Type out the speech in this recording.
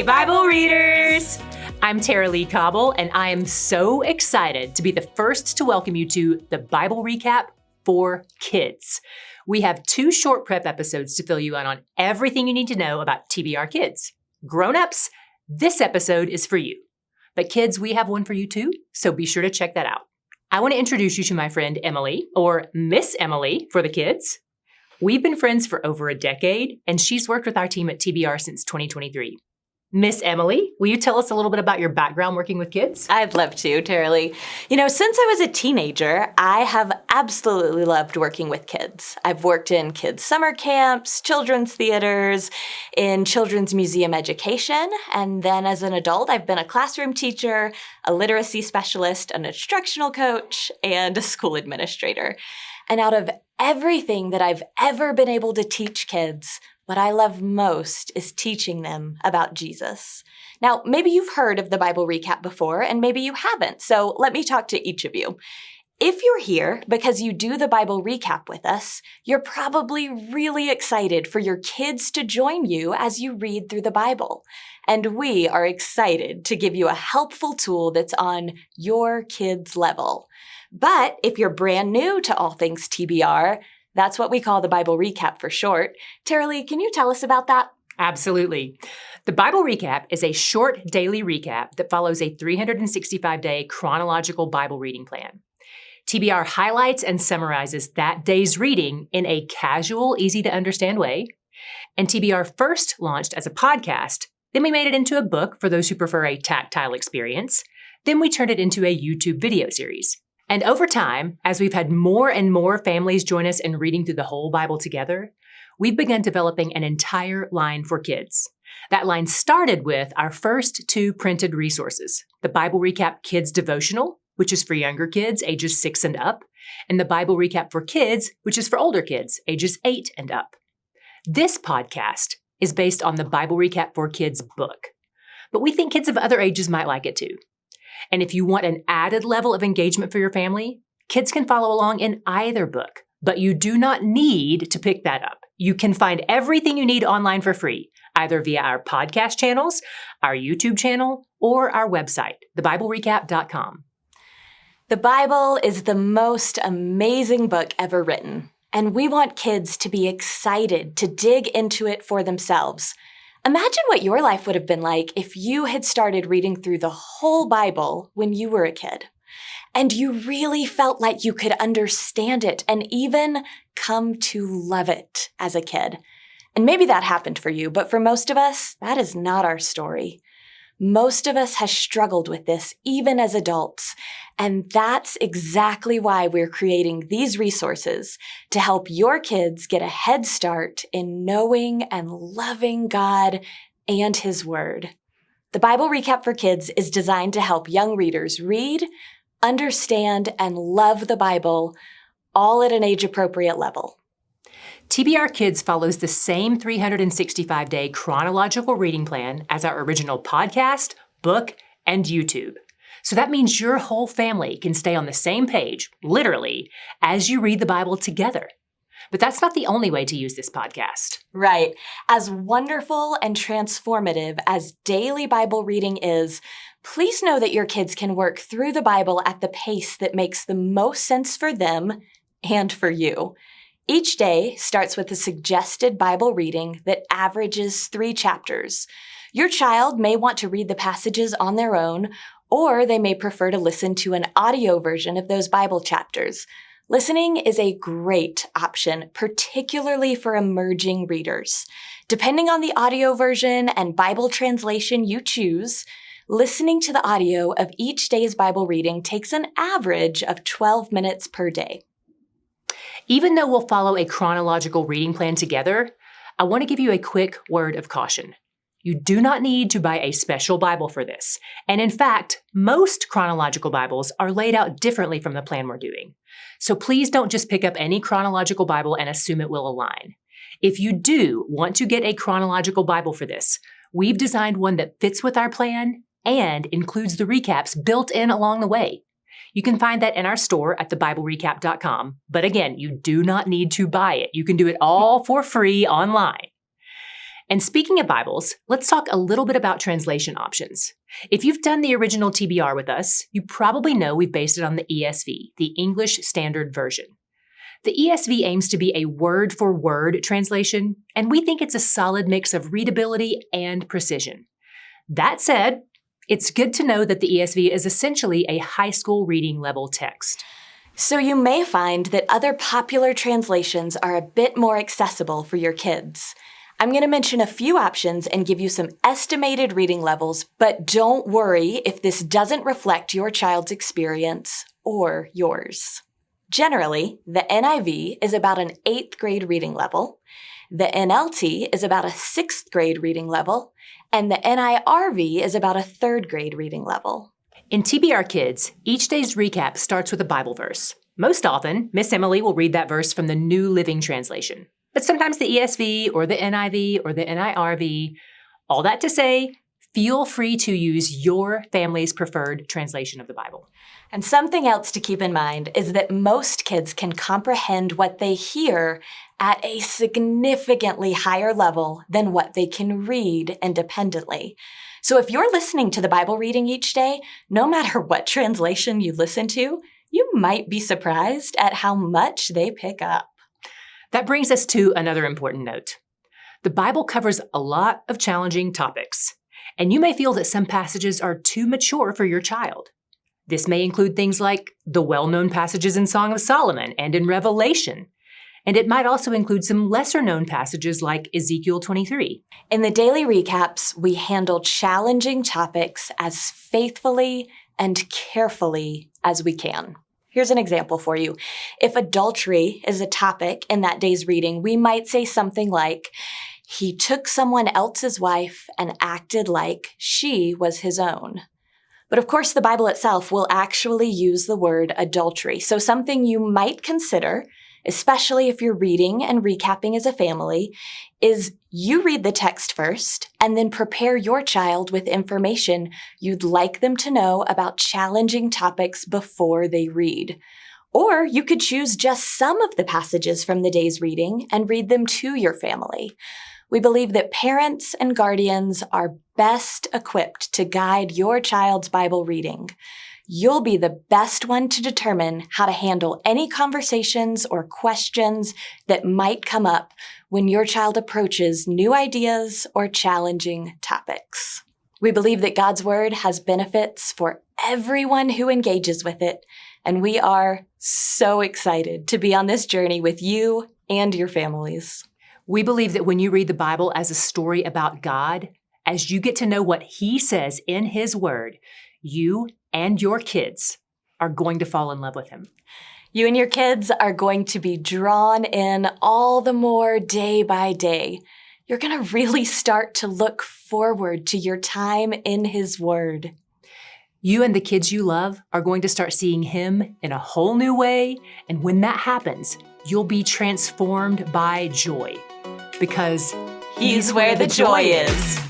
Bible readers! I'm Tara-Leigh Cobble, and I am so excited to be the first to welcome you to the Bible Recap for Kids. We have 2 short prep episodes to fill you in on everything you need to know about TBR Kids. Grown-ups, this episode is for you. But kids, we have one for you too, so be sure to check that out. I want to introduce you to my friend Emily, or Miss Emily for the kids. We've been friends for over a decade, and she's worked with our team at TBR since 2023. Miss Emily, will you tell us a little bit about your background working with kids? I'd love to, Tara-Leigh. Since I was a teenager, I have absolutely loved working with kids. I've worked in kids' summer camps, children's theaters, in children's museum education, and then as an adult, I've been a classroom teacher, a literacy specialist, an instructional coach, and a school administrator. And out of everything that I've ever been able to teach kids, what I love most is teaching them about Jesus. Now, maybe you've heard of the Bible Recap before, and maybe you haven't, so let me talk to each of you. If you're here because you do the Bible Recap with us, you're probably really excited for your kids to join you as you read through the Bible. And we are excited to give you a helpful tool that's on your kids' level. But if you're brand new to all things TBR, that's what we call the Bible Recap for short. Tara-Leigh, can you tell us about that? Absolutely. The Bible Recap is a short daily recap that follows a 365-day chronological Bible reading plan. TBR highlights and summarizes that day's reading in a casual, easy-to-understand way. And TBR first launched as a podcast. Then we made it into a book for those who prefer a tactile experience. Then we turned it into a YouTube video series. And over time, as we've had more and more families join us in reading through the whole Bible together, we've begun developing an entire line for kids. That line started with our first 2 printed resources, the Bible Recap Kids Devotional, which is for younger kids ages 6 and up, and the Bible Recap for Kids, which is for older kids ages 8 and up. This podcast is based on the Bible Recap for Kids book, but we think kids of other ages might like it too. And if you want an added level of engagement for your family, kids can follow along in either book, but you do not need to pick that up. You can find everything you need online for free, either via our podcast channels, our YouTube channel, or our website, thebiblerecap.com. The Bible is the most amazing book ever written, and we want kids to be excited to dig into it for themselves. Imagine what your life would have been like if you had started reading through the whole Bible when you were a kid, and you really felt like you could understand it and even come to love it as a kid. And maybe that happened for you, but for most of us, that is not our story. Most of us have struggled with this, even as adults, and that's exactly why we're creating these resources to help your kids get a head start in knowing and loving God and His Word. The Bible Recap for Kids is designed to help young readers read, understand, and love the Bible, all at an age-appropriate level. TBR Kids follows the same 365-day chronological reading plan as our original podcast, book, and YouTube. So that means your whole family can stay on the same page, literally, as you read the Bible together. But that's not the only way to use this podcast. Right. As wonderful and transformative as daily Bible reading is, please know that your kids can work through the Bible at the pace that makes the most sense for them and for you. Each day starts with a suggested Bible reading that averages 3 chapters. Your child may want to read the passages on their own, or they may prefer to listen to an audio version of those Bible chapters. Listening is a great option, particularly for emerging readers. Depending on the audio version and Bible translation you choose, listening to the audio of each day's Bible reading takes an average of 12 minutes per day. Even though we'll follow a chronological reading plan together, I want to give you a quick word of caution. You do not need to buy a special Bible for this. And in fact, most chronological Bibles are laid out differently from the plan we're doing. So please don't just pick up any chronological Bible and assume it will align. If you do want to get a chronological Bible for this, we've designed one that fits with our plan and includes the recaps built in along the way. You can find that in our store at thebiblerecap.com. But again, you do not need to buy it. You can do it all for free online. And speaking of Bibles, let's talk a little bit about translation options. If you've done the original TBR with us, you probably know we've based it on the ESV, the English Standard Version. The ESV aims to be a word-for-word translation, and we think it's a solid mix of readability and precision. That said, it's good to know that the ESV is essentially a high school reading level text. So you may find that other popular translations are a bit more accessible for your kids. I'm going to mention a few options and give you some estimated reading levels, but don't worry if this doesn't reflect your child's experience or yours. Generally, the NIV is about an 8th grade reading level, the NLT is about a 6th grade reading level, and the NIRV is about a 3rd grade reading level. In TBR Kids, each day's recap starts with a Bible verse. Most often, Miss Emily will read that verse from the New Living Translation, but sometimes the ESV or the NIV or the NIRV. All that to say, feel free to use your family's preferred translation of the Bible. And something else to keep in mind is that most kids can comprehend what they hear at a significantly higher level than what they can read independently. So if you're listening to the Bible reading each day, no matter what translation you listen to, you might be surprised at how much they pick up. That brings us to another important note. The Bible covers a lot of challenging topics, and you may feel that some passages are too mature for your child. This may include things like the well-known passages in Song of Solomon and in Revelation. And it might also include some lesser-known passages like Ezekiel 23. In the daily recaps, we handle challenging topics as faithfully and carefully as we can. Here's an example for you. If adultery is a topic in that day's reading, we might say something like, "He took someone else's wife and acted like she was his own." But of course, the Bible itself will actually use the word adultery. So something you might consider, especially if you're reading and recapping as a family, is you read the text first and then prepare your child with information you'd like them to know about challenging topics before they read. Or you could choose just some of the passages from the day's reading and read them to your family. We believe that parents and guardians are best equipped to guide your child's Bible reading. You'll be the best one to determine how to handle any conversations or questions that might come up when your child approaches new ideas or challenging topics. We believe that God's Word has benefits for everyone who engages with it, and we are so excited to be on this journey with you and your families. We believe that when you read the Bible as a story about God, as you get to know what He says in His Word, you and your kids are going to fall in love with Him. You and your kids are going to be drawn in all the more day by day. You're going to really start to look forward to your time in His Word. You and the kids you love are going to start seeing Him in a whole new way, and when that happens, you'll be transformed by joy, because He's where the joy is.